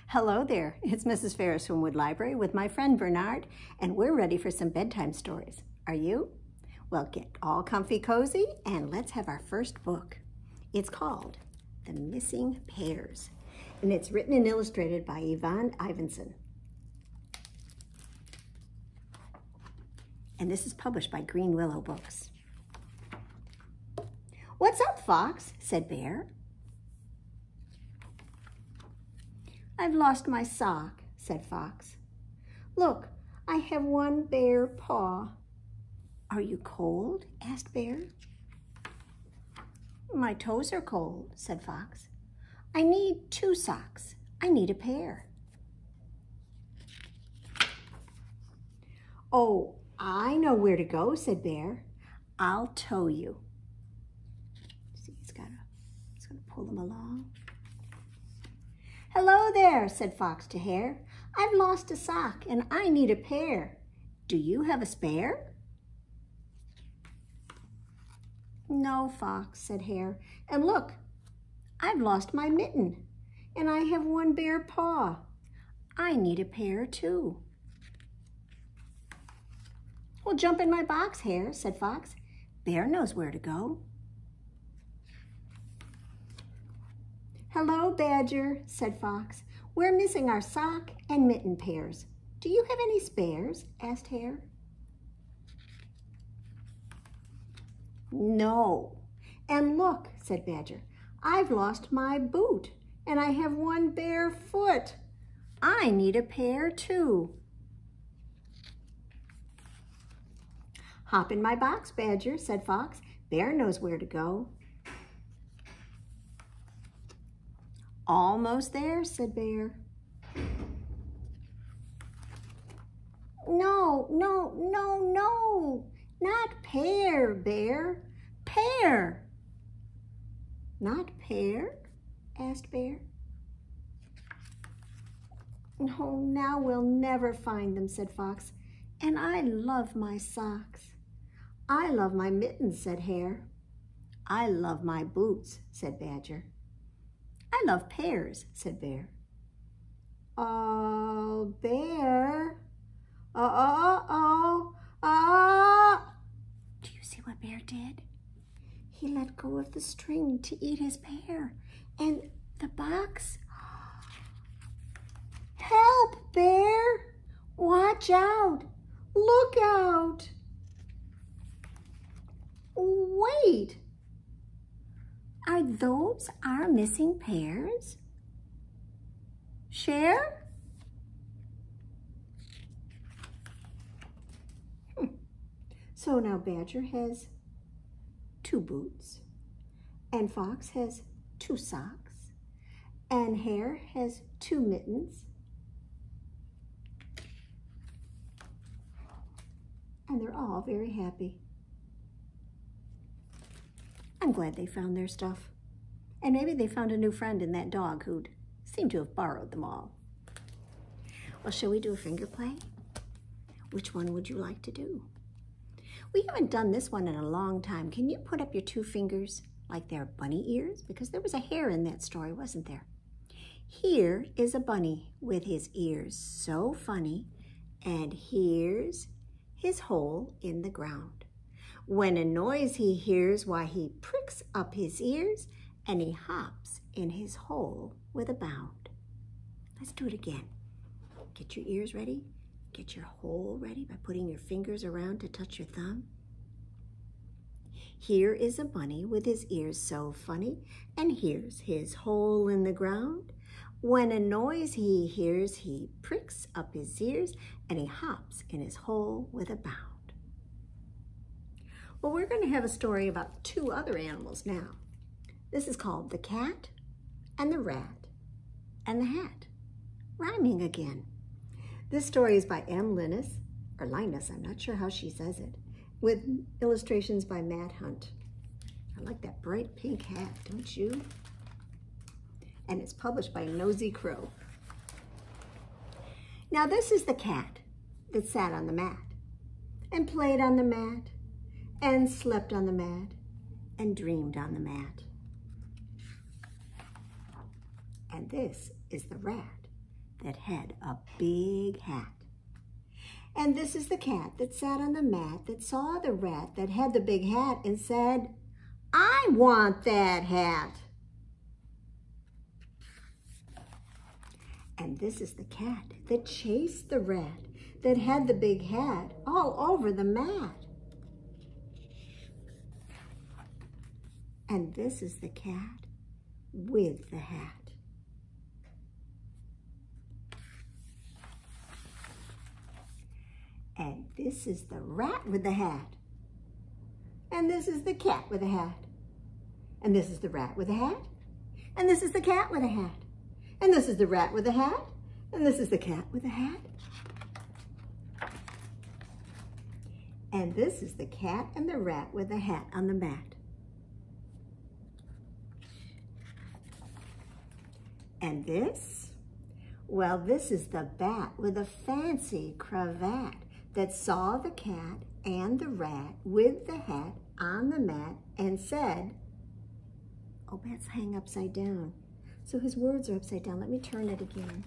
Hello there, it's Mrs. Ferris from Wood Library with my friend Bernard, and we're ready for some bedtime stories. Are you? Well, get all comfy cozy and let's have our first book. It's called The Missing Pears, and it's written and illustrated by Yvonne Ivinson. And this is published by Greenwillow Books. "What's up, Fox?" said Bear. "I've lost my sock," said Fox. "Look, I have one bare paw." "Are you cold?" asked Bear. "My toes are cold," said Fox. "I need 2 socks. I need a pair." "Oh, I know where to go," said Bear. "I'll tow you." See, he's gonna pull them along. "Hello there," said Fox to Hare. "I've lost a sock and I need a pair. Do you have a spare?" "No, Fox," said Hare. "And look, I've lost my mitten and I have one bare paw. I need a pair too." "Well, jump in my box, Hare," said Fox. "Bear knows where to go." "Hello, Badger," said Fox. "We're missing our sock and mitten pairs. Do you have any spares?" asked Hare. "No. And look," said Badger, "I've lost my boot and I have one bare foot. I need a pair too." "Hop in my box, Badger," said Fox. "Bear knows where to go." "Almost there," said Bear. "No, no, no, no, not pear, Bear, pear." "Not pear?" asked Bear. "Oh, now we'll never find them," said Fox. "And I love my socks." "I love my mittens," said Hare. "I love my boots," said Badger. "I love pears," said Bear. "Oh, Bear. Oh. Do you see what Bear did? He let go of the string to eat his pear. And the box... "Help, Bear! Watch out! Look out!" "Wait! Are those our missing pears? Share?" So now Badger has 2 boots, and Fox has 2 socks, and Hare has 2 mittens, and they're all very happy. I'm glad they found their stuff. And maybe they found a new friend in that dog who'd seemed to have borrowed them all. Well, shall we do a finger play? Which one would you like to do? We haven't done this one in a long time. Can you put up your 2 fingers like they're bunny ears? Because there was a hare in that story, wasn't there? Here is a bunny with his ears so funny, and here's his hole in the ground. When a noise he hears, why he pricks up his ears and he hops in his hole with a bound. Let's do it again. Get your ears ready. Get your hole ready by putting your fingers around to touch your thumb. Here is a bunny with his ears so funny, and here's his hole in the ground. When a noise he hears, he pricks up his ears and he hops in his hole with a bound. Well, we're going to have a story about 2 other animals now. This is called The Cat and the Rat and the Hat. Rhyming again. This story is by Lynas, or Lynas, I'm not sure how she says it, with illustrations by Matt Hunt. I like that bright pink hat, don't you? And it's published by Nosy Crow. Now this is the cat that sat on the mat and played on the mat and slept on the mat and dreamed on the mat. And this is the rat that had a big hat. And this is the cat that sat on the mat that saw the rat that had the big hat and said, "I want that hat." And this is the cat that chased the rat that had the big hat all over the mat. And this is the cat with the hat. And this is the rat with the hat. And this is the cat with the hat. And this is the rat with the hat. And this is the cat with the hat. And this is the rat with the hat. And this is the cat with the hat. And this is the cat and the rat with the hat on the mat. And this? Well, this is the bat with a fancy cravat that saw the cat and the rat with the hat on the mat and said, oh, bats hang upside down. So his words are upside down. Let me turn it again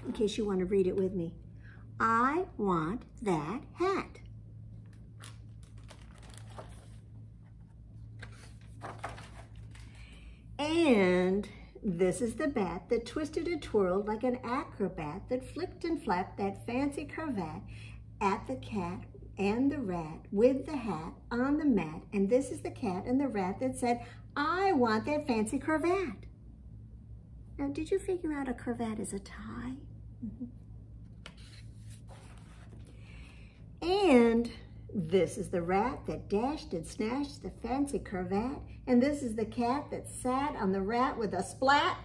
in case you want to read it with me. I want that hat. And this is the bat that twisted and twirled like an acrobat that flicked and flapped that fancy cravat at the cat and the rat with the hat on the mat. And this is the cat and the rat that said, I want that fancy cravat. Now, did you figure out a cravat is a tie? And this is the rat that dashed and snatched the fancy cravat. And this is the cat that sat on the rat with a splat.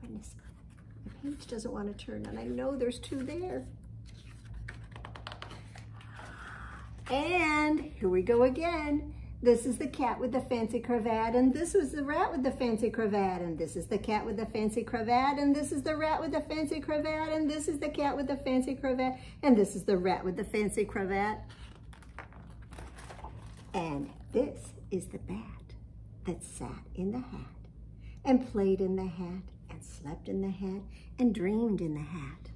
Goodness, my page doesn't want to turn, and I know there's two there. And here we go again. This is the cat with the fancy cravat, and this was the rat with the fancy cravat, and this is the cat with the fancy cravat, and this is the rat with the fancy cravat, and this is the cat with the fancy cravat, and this is the rat with the fancy cravat. And this is the bat that sat in the hat, and played in the hat, and slept in the hat, and dreamed in the hat.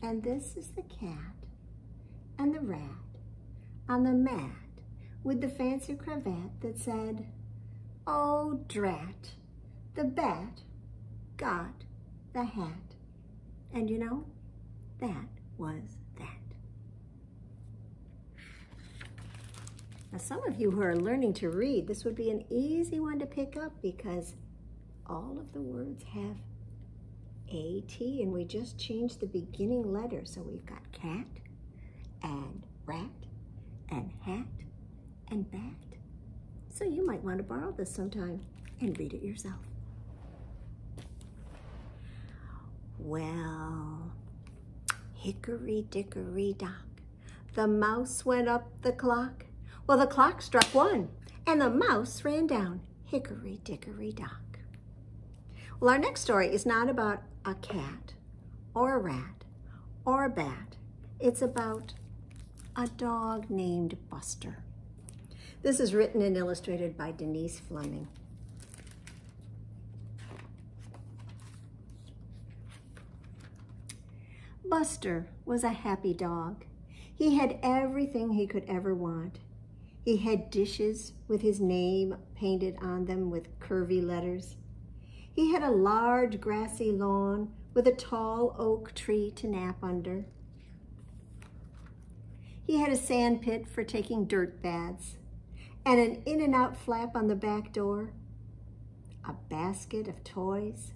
And this is the cat and the rat on the mat with the fancy cravat that said, oh, drat, the bat got the hat. And you know, that was that. Now, some of you who are learning to read, this would be an easy one to pick up because all of the words have A-T, and we just changed the beginning letter. So we've got cat and rat and hat and bat. So you might want to borrow this sometime and read it yourself. Well, hickory dickory dock, the mouse went up the clock. Well, the clock struck 1 and the mouse ran down, hickory dickory dock. Well, our next story is not about a cat or a rat or a bat. It's about a dog named Buster. This is written and illustrated by Denise Fleming. Buster was a happy dog. He had everything he could ever want. He had dishes with his name painted on them with curvy letters. He had a large grassy lawn with a tall oak tree to nap under. He had a sand pit for taking dirt baths, and an in and out flap on the back door, a basket of toys,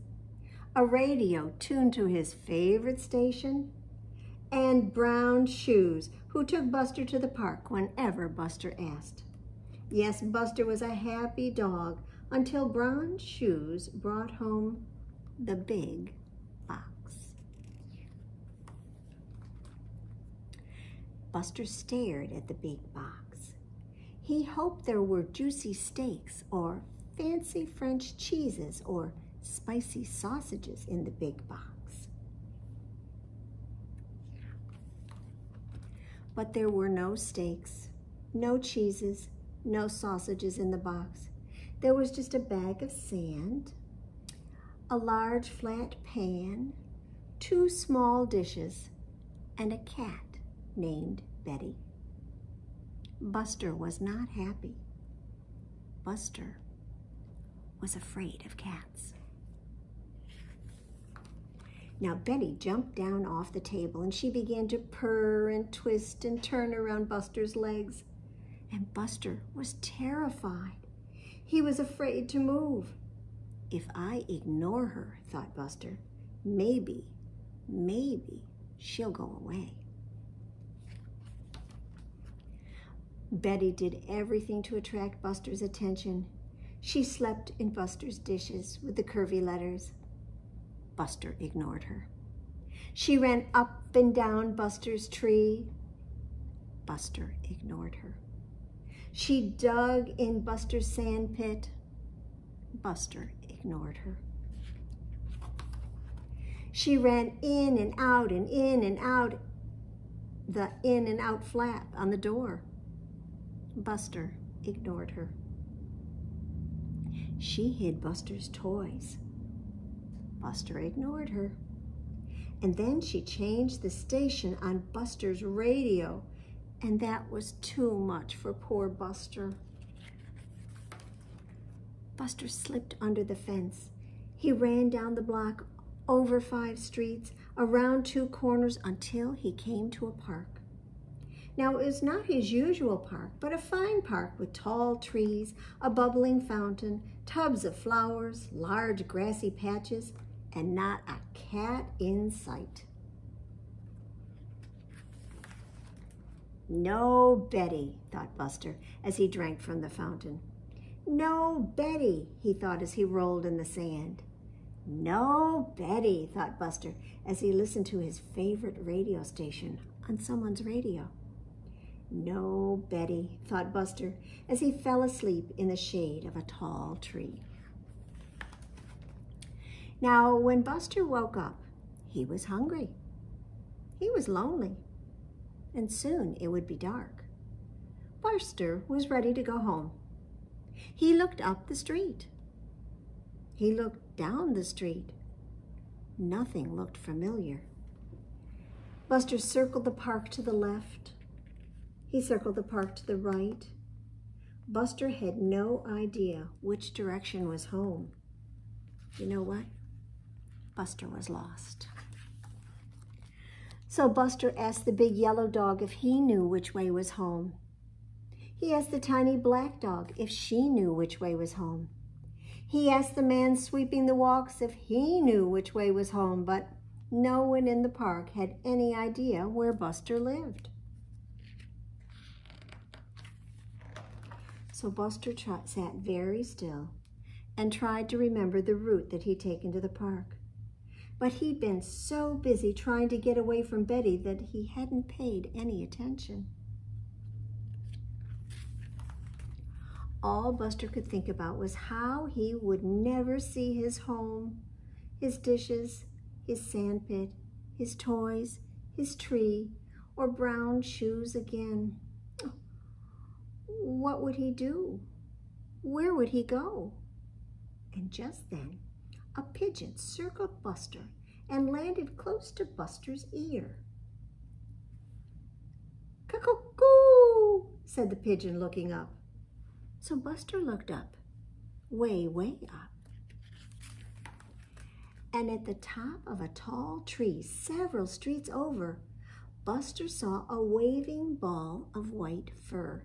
a radio tuned to his favorite station, and brown shoes who took Buster to the park whenever Buster asked. Yes, Buster was a happy dog until Brown Shoes brought home the big box. Buster stared at the big box. He hoped there were juicy steaks or fancy French cheeses or spicy sausages in the big box. But there were no steaks No cheeses, no sausages in the box. There was just a bag of sand, a large flat pan, 2 small dishes, and a cat named Betty. Buster was not happy. Buster was afraid of cats. Now Betty jumped down off the table and she began to purr and twist and turn around Buster's legs. And Buster was terrified. He was afraid to move. If I ignore her, thought Buster, maybe she'll go away. Betty did everything to attract Buster's attention. She slept in Buster's dishes with the curvy letters. Buster ignored her. She ran up and down Buster's tree. Buster ignored her. She dug in Buster's sand pit. Buster ignored her. She ran in and out and in and out the in and out flap on the door. Buster ignored her. She hid Buster's toys. Buster ignored her. And then she changed the station on Buster's radio, and that was too much for poor Buster. Buster slipped under the fence. He ran down the block, over 5 streets, around 2 corners until he came to a park. Now, it was not his usual park, but a fine park with tall trees, a bubbling fountain, tubs of flowers, large grassy patches, and not a cat in sight. No Betty, thought Buster as he drank from the fountain. No Betty, he thought as he rolled in the sand. No Betty, thought Buster as he listened to his favorite radio station on someone's radio. No Betty, thought Buster as he fell asleep in the shade of a tall tree. Now, when Buster woke up, he was hungry. He was lonely, and soon it would be dark. Buster was ready to go home. He looked up the street. He looked down the street. Nothing looked familiar. Buster circled the park to the left. He circled the park to the right. Buster had no idea which direction was home. You know what? Buster was lost. So Buster asked the big yellow dog if he knew which way was home. He asked the tiny black dog if she knew which way was home. He asked the man sweeping the walks if he knew which way was home, but no one in the park had any idea where Buster lived. So Buster sat very still and tried to remember the route that he'd taken to the park. But he'd been so busy trying to get away from Betty that he hadn't paid any attention. All Buster could think about was how he would never see his home, his dishes, his sandpit, his toys, his tree, or brown shoes again. What would he do? Where would he go? And just then, a pigeon circled Buster and landed close to Buster's ear. "Cuckoo!" said the pigeon, looking up. So Buster looked up, way, way up. And at the top of a tall tree, several streets over, Buster saw a waving ball of white fur.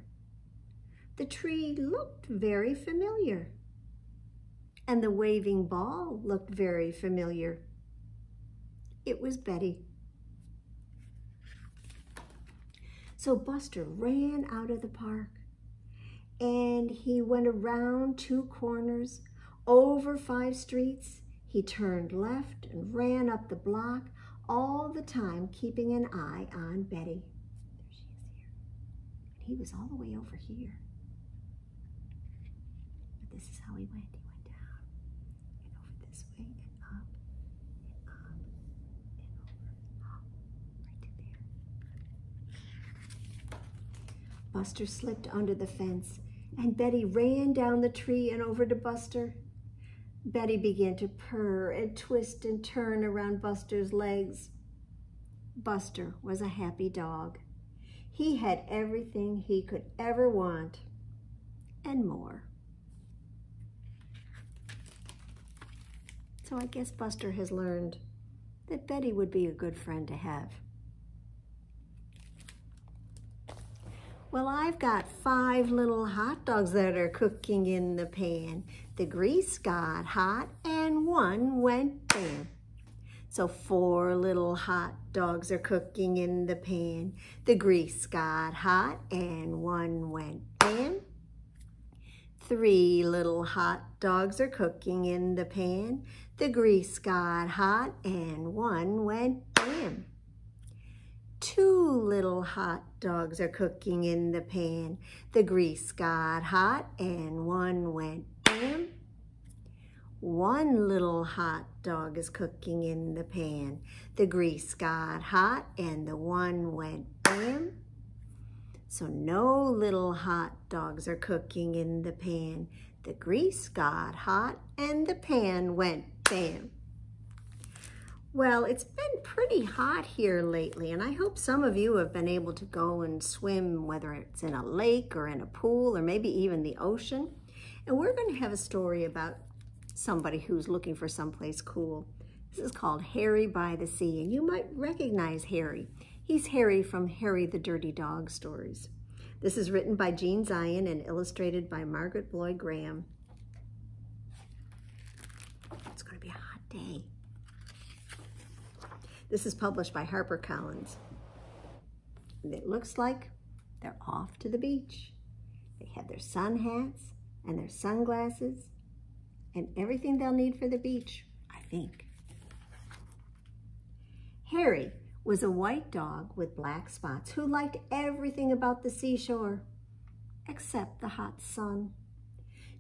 The tree looked very familiar, and the waving ball looked very familiar. It was Betty. So Buster ran out of the park, and he went around 2 corners, over 5 streets. He turned left and ran up the block, all the time keeping an eye on Betty. There she is here. And he was all the way over here. But this is how he went. He went down and over this way and up and up and over, up, right to there. Buster slipped under the fence, and Betty ran down the tree and over to Buster. Betty began to purr and twist and turn around Buster's legs. Buster was a happy dog. He had everything he could ever want, and more. So I guess Buster has learned that Betty would be a good friend to have. Well, I've got 5 little hot dogs that are cooking in the pan. The grease got hot and one went bam. So 4 little hot dogs are cooking in the pan. The grease got hot and one went bam. 3 little hot dogs are cooking in the pan. The grease got hot and one went bam. 2 little hot dogs are cooking in the pan. The grease got hot and one went bam. 1 little hot dog is cooking in the pan. The grease got hot and the one went bam. So no little hot dogs are cooking in the pan. The grease got hot and the pan went bam. Well, it's been pretty hot here lately, and I hope some of you have been able to go and swim, whether it's in a lake or in a pool or maybe even the ocean. And we're going to have a story about somebody who's looking for someplace cool. This is called Harry by the Sea, and you might recognize Harry. He's Harry from Harry the Dirty Dog stories. This is written by Jean Zion and illustrated by Margaret Bloyd Graham. It's going to be a hot day. This is published by HarperCollins. It looks like they're off to the beach. They have their sun hats and their sunglasses and everything they'll need for the beach, I think. Harry was a white dog with black spots who liked everything about the seashore except the hot sun.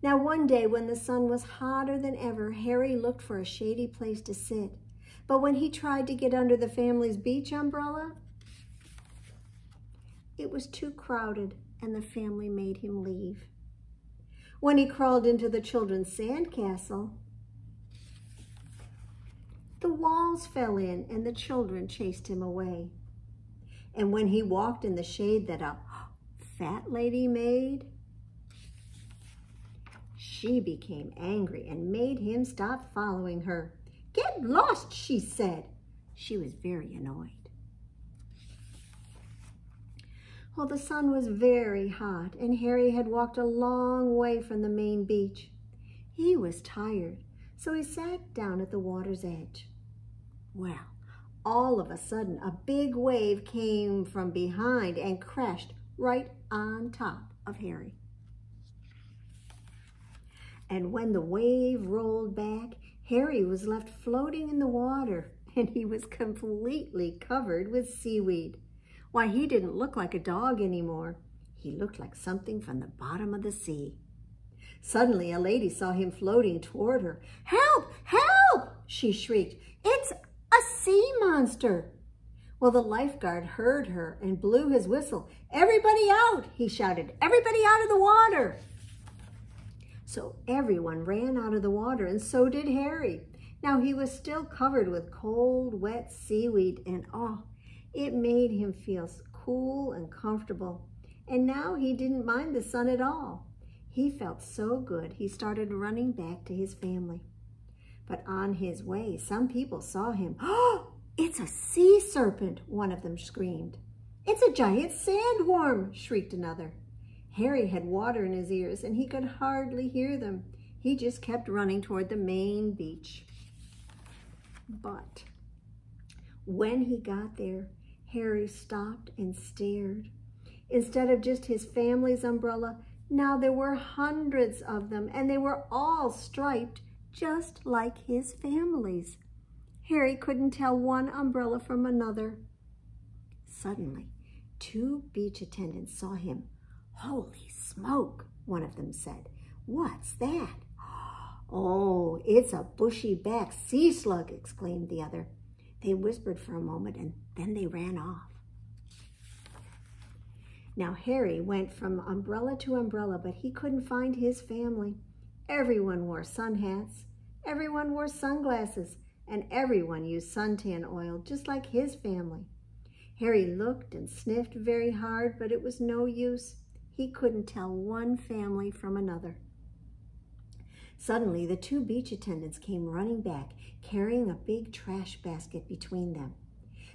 Now one day when the sun was hotter than ever, Harry looked for a shady place to sit. But when he tried to get under the family's beach umbrella, it was too crowded and the family made him leave. When he crawled into the children's sandcastle, the walls fell in and the children chased him away. And when he walked in the shade that a fat lady made, she became angry and made him stop following her. "Get lost," she said. She was very annoyed. Well, the sun was very hot, and Harry had walked a long way from the main beach. He was tired, so he sat down at the water's edge. Well, all of a sudden, a big wave came from behind and crashed right on top of Harry. And when the wave rolled back, Harry was left floating in the water, and he was completely covered with seaweed. Why, he didn't look like a dog anymore. He looked like something from the bottom of the sea. Suddenly, a lady saw him floating toward her. "Help! Help!" she shrieked. "It's a sea monster!" Well, the lifeguard heard her and blew his whistle. "Everybody out!" he shouted. "Everybody out of the water!" So everyone ran out of the water, and so did Harry. Now he was still covered with cold, wet seaweed, and it made him feel cool and comfortable. And now he didn't mind the sun at all. He felt so good, he started running back to his family. But on his way, some people saw him. "Oh, it's a sea serpent," one of them screamed. "It's a giant sandworm," shrieked another. Harry had water in his ears, and he could hardly hear them. He just kept running toward the main beach. But when he got there, Harry stopped and stared. Instead of just his family's umbrella, now there were hundreds of them, and they were all striped just like his family's. Harry couldn't tell one umbrella from another. Suddenly, 2 beach attendants saw him. "Holy smoke," one of them said. "What's that?" "Oh, it's a bushy-backed sea slug," exclaimed the other. They whispered for a moment, and then they ran off. Now Harry went from umbrella to umbrella, but he couldn't find his family. Everyone wore sun hats, everyone wore sunglasses, and everyone used suntan oil, just like his family. Harry looked and sniffed very hard, but it was no use. He couldn't tell one family from another. Suddenly, the two beach attendants came running back, carrying a big trash basket between them.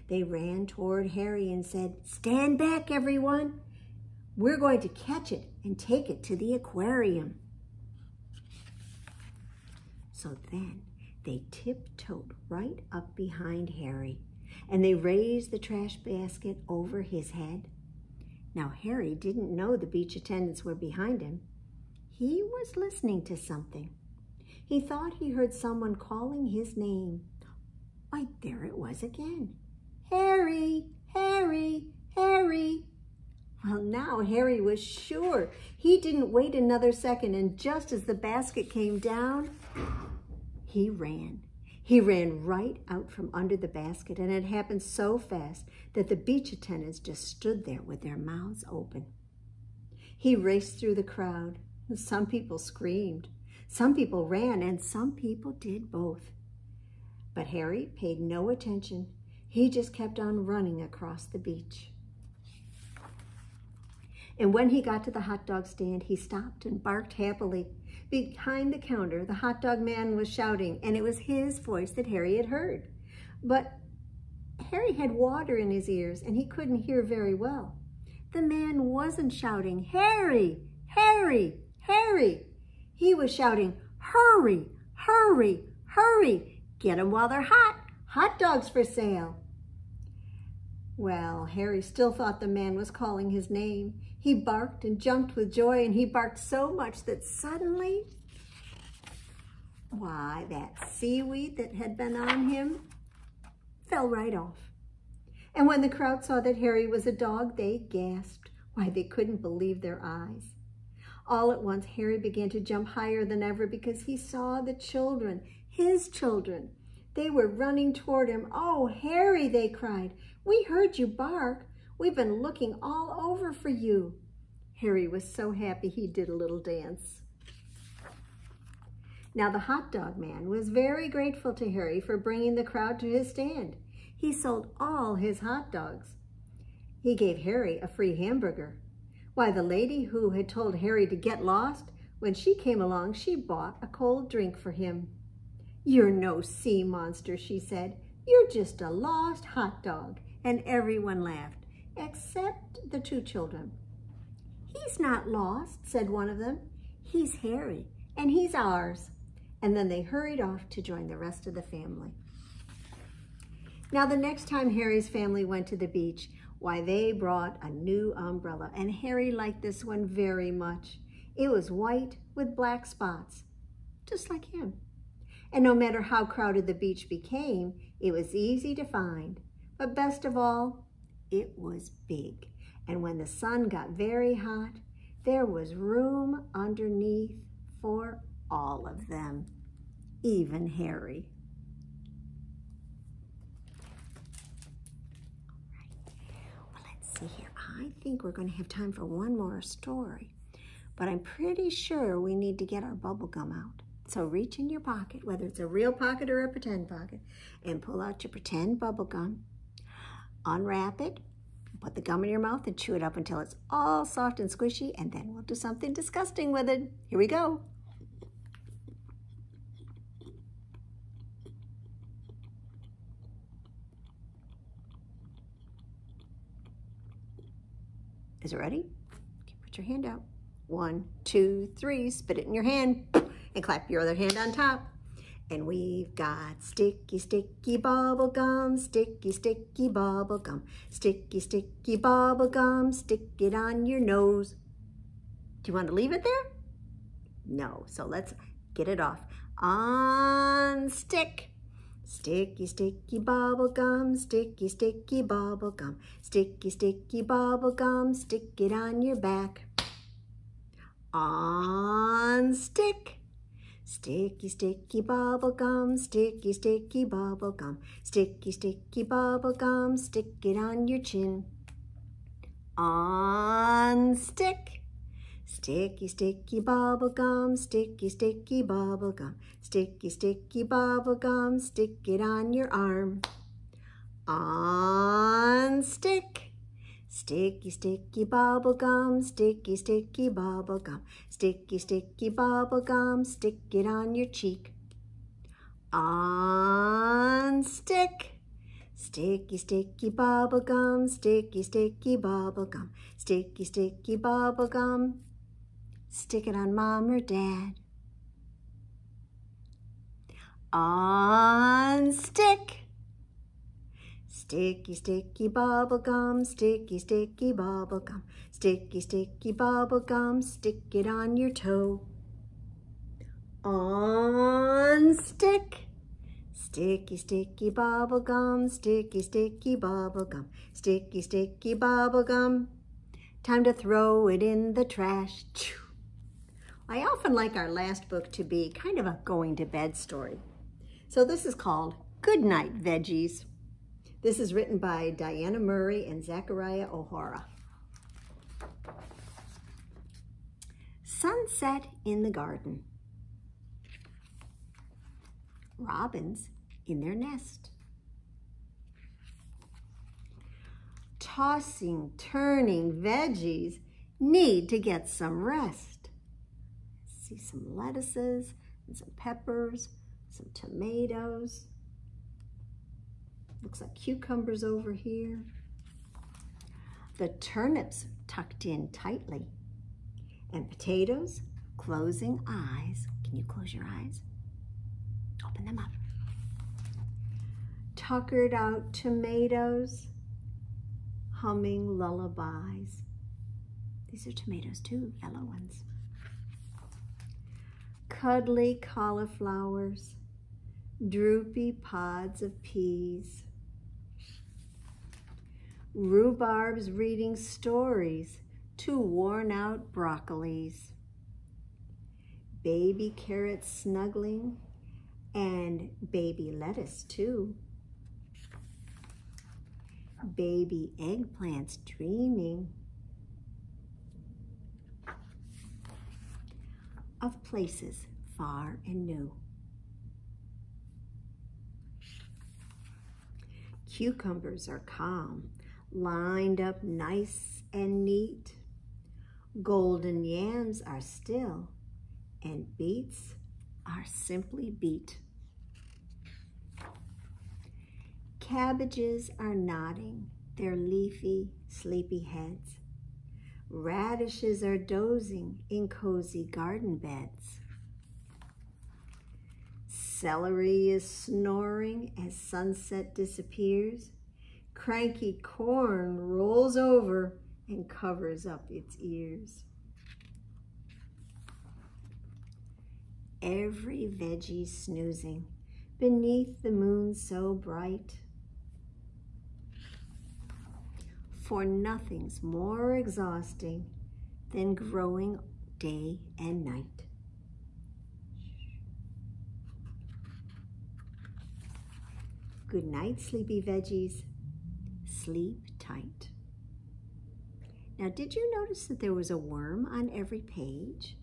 They ran toward Harry and said, "Stand back, everyone. We're going to catch it and take it to the aquarium." So then they tiptoed right up behind Harry, and they raised the trash basket over his head. Now Harry didn't know the beach attendants were behind him. He was listening to something. He thought he heard someone calling his name. Why, there it was again. "Harry, Harry, Harry." Well, now Harry was sure. He didn't wait another second, and just as the basket came down, he ran. He ran right out from under the basket, and it happened so fast that the beach attendants just stood there with their mouths open. He raced through the crowd. Some people screamed, some people ran, and some people did both. But Harry paid no attention. He just kept on running across the beach. And when he got to the hot dog stand, he stopped and barked happily. Behind the counter, the hot dog man was shouting, and it was his voice that Harry had heard. But Harry had water in his ears, and he couldn't hear very well. The man wasn't shouting, "Harry, Harry, Harry." He was shouting, "Hurry, hurry, hurry. Get 'em while they're hot. Hot dogs for sale." Well, Harry still thought the man was calling his name. He barked and jumped with joy, and he barked so much that suddenly, why, that seaweed that had been on him fell right off. And when the crowd saw that Harry was a dog, they gasped. Why, they couldn't believe their eyes. All at once, Harry began to jump higher than ever because he saw the children, his children. They were running toward him. "Oh, Harry," they cried, "we heard you bark. We've been looking all over for you." Harry was so happy he did a little dance. Now the hot dog man was very grateful to Harry for bringing the crowd to his stand. He sold all his hot dogs. He gave Harry a free hamburger. Why, the lady who had told Harry to get lost, when she came along, she bought a cold drink for him. "You're no sea monster," she said. "You're just a lost hot dog." And everyone laughed, except the two children. "He's not lost," said one of them. "He's Harry, and he's ours." And then they hurried off to join the rest of the family. Now, the next time Harry's family went to the beach, why, they brought a new umbrella, and Harry liked this one very much. It was white with black spots, just like him. And no matter how crowded the beach became, it was easy to find. But best of all, it was big. And when the sun got very hot, there was room underneath for all of them, even Harry. All right. Well, let's see here. I think we're going to have time for one more story, but I'm pretty sure we need to get our bubble gum out. So reach in your pocket, whether it's a real pocket or a pretend pocket, and pull out your pretend bubble gum. Unwrap it, put the gum in your mouth and chew it up until it's all soft and squishy, and then we'll do something disgusting with it. Here we go. Is it ready? Okay, put your hand out. 1, 2, 3, spit it in your hand, and clap your other hand on top. And we've got sticky, sticky bubble gum, sticky, sticky bubble gum, sticky, sticky bubble gum, stick it on your nose. Do you want to leave it there? No, so let's get it off. On stick. Sticky, sticky bubble gum, sticky, sticky bubble gum, sticky, sticky bubble gum, stick it on your back. On stick. Sticky, sticky bubble gum, sticky, sticky bubble gum, sticky, sticky bubble gum, stick it on your chin. On stick. Sticky, sticky bubble gum, sticky, sticky bubble gum, sticky, sticky bubble gum, stick it on your arm. On stick. Sticky, sticky bubble gum, sticky, sticky bubble gum, sticky, sticky bubble gum, stick it on your cheek. On stick. Sticky, sticky bubble gum, sticky, sticky bubble gum, sticky, sticky bubble gum. Stick it on mom or dad. On stick. Sticky, sticky bubble gum, sticky, sticky bubble gum, sticky, sticky bubble gum, stick it on your toe. On stick. Sticky, sticky bubble gum, sticky, sticky bubble gum, sticky, sticky bubble gum. Time to throw it in the trash. I often like our last book to be kind of a going to bed story. So this is called Goodnight, Veggies. This is written by Diana Murray and Zachariah O'Hara. Sunset in the garden. Robins in their nest. Tossing, turning veggies need to get some rest. See some lettuces and some peppers, some tomatoes. Looks like cucumbers over here. The turnips tucked in tightly. And potatoes closing eyes. Can you close your eyes? Open them up. Tuckered out tomatoes, humming lullabies. These are tomatoes too, yellow ones. Cuddly cauliflowers, droopy pods of peas. Rhubarbs reading stories to worn-out broccolis. Baby carrots snuggling, and baby lettuce too. Baby eggplants dreaming of places far and new. Cucumbers are calm, lined up nice and neat. Golden yams are still, and beets are simply beet. Cabbages are nodding their leafy, sleepy heads. Radishes are dozing in cozy garden beds. Celery is snoring as sunset disappears. Cranky corn rolls over and covers up its ears. Every veggie snoozing beneath the moon so bright. For nothing's more exhausting than growing day and night. Good night, sleepy veggies. Sleep tight. Now, did you notice that there was a worm on every page?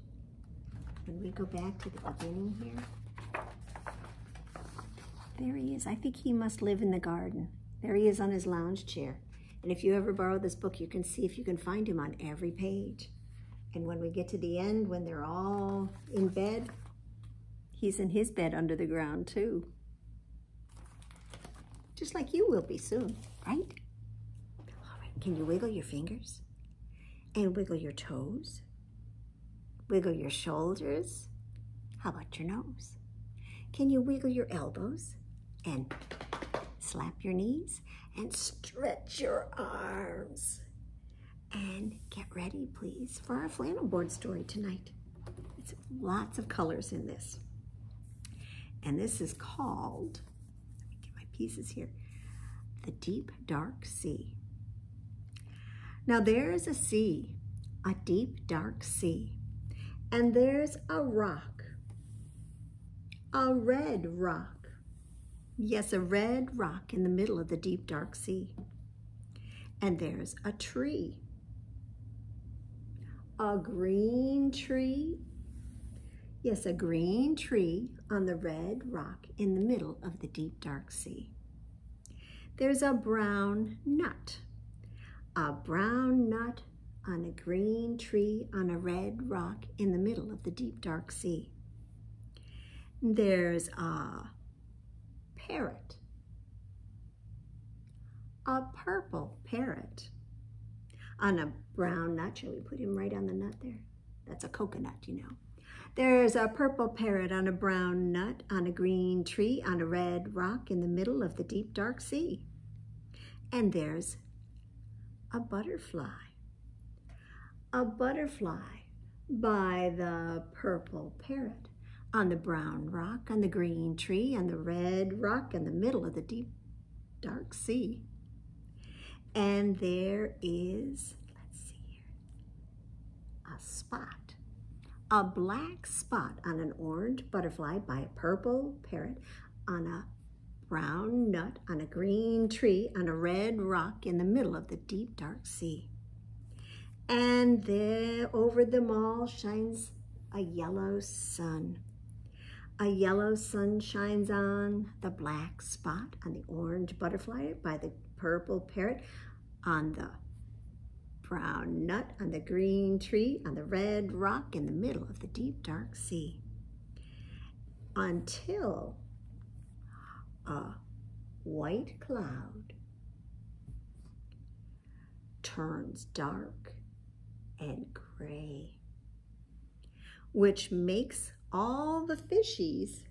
When we go back to the beginning here. There he is. I think he must live in the garden. There he is on his lounge chair. And if you ever borrow this book, you can see if you can find him on every page. And when we get to the end, when they're all in bed, he's in his bed under the ground too. Just like you will be soon, right? All right, can you wiggle your fingers? And wiggle your toes? Wiggle your shoulders? How about your nose? Can you wiggle your elbows? And slap your knees? And stretch your arms. And get ready, please, for our flannel board story tonight. It's lots of colors in this. And this is called, let me get my pieces here, The Deep Dark Sea. Now there's a sea, a deep dark sea, and there's a rock, a red rock. Yes, a red rock in the middle of the deep dark sea. And there's a tree a green tree. Yes, a green tree on the red rock in the middle of the deep, dark sea. There's a brown nut on a green tree on a red rock in the middle of the deep, dark sea. There's a parrot, a purple parrot on a brown nut. Shall we put him right on the nut there? That's a coconut, you know. There's a purple parrot on a brown nut on a green tree on a red rock in the middle of the deep, dark sea. And there's a butterfly by the purple parrot on the brown rock, on the green tree, on the red rock in the middle of the deep, dark sea. And there is, let's see here, a spot, a black spot on an orange butterfly by a purple parrot on a brown nut on a green tree on a red rock in the middle of the deep, dark sea. And there over them all shines a yellow sun. A yellow sun shines on the black spot on the orange butterfly by the purple parrot on the brown nut on the green tree on the red rock in the middle of the deep, dark sea. Until a white cloud turns dark and gray, which makes all the fishies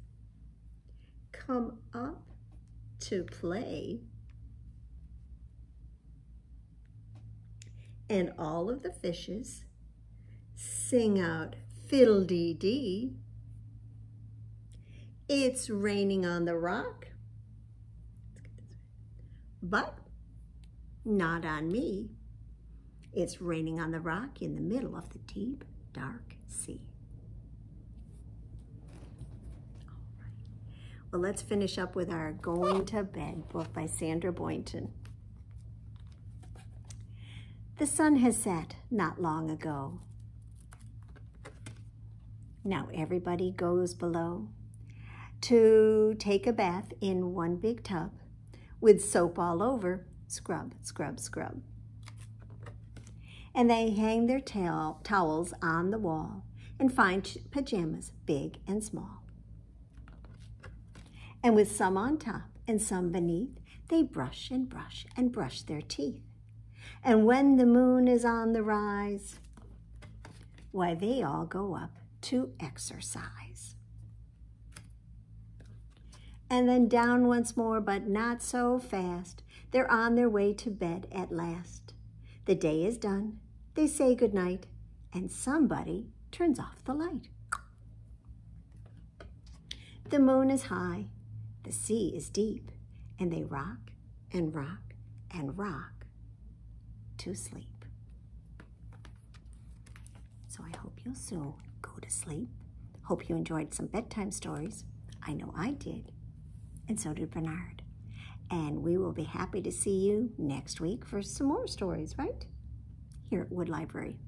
come up to play, and all of the fishes sing out fiddle-dee-dee. It's raining on the rock, but not on me. It's raining on the rock in the middle of the deep, dark sea. All right. Well, let's finish up with our Going to Bed book by Sandra Boynton. The sun has set not long ago. Now everybody goes below to take a bath in one big tub with soap all over, scrub, scrub, scrub. And they hang their towels on the wall and find pajamas big and small. And with some on top and some beneath, they brush and brush and brush their teeth. And when the moon is on the rise, why, they all go up to exercise. And then down once more, but not so fast. They're on their way to bed at last. The day is done, they say goodnight, and somebody turns off the light. The moon is high, the sea is deep, and they rock and rock and rock to sleep. So I hope you'll soon go to sleep. Hope you enjoyed some bedtime stories. I know I did, and so did Bernard. And we will be happy to see you next week for some more stories, right? Here at Wood Library.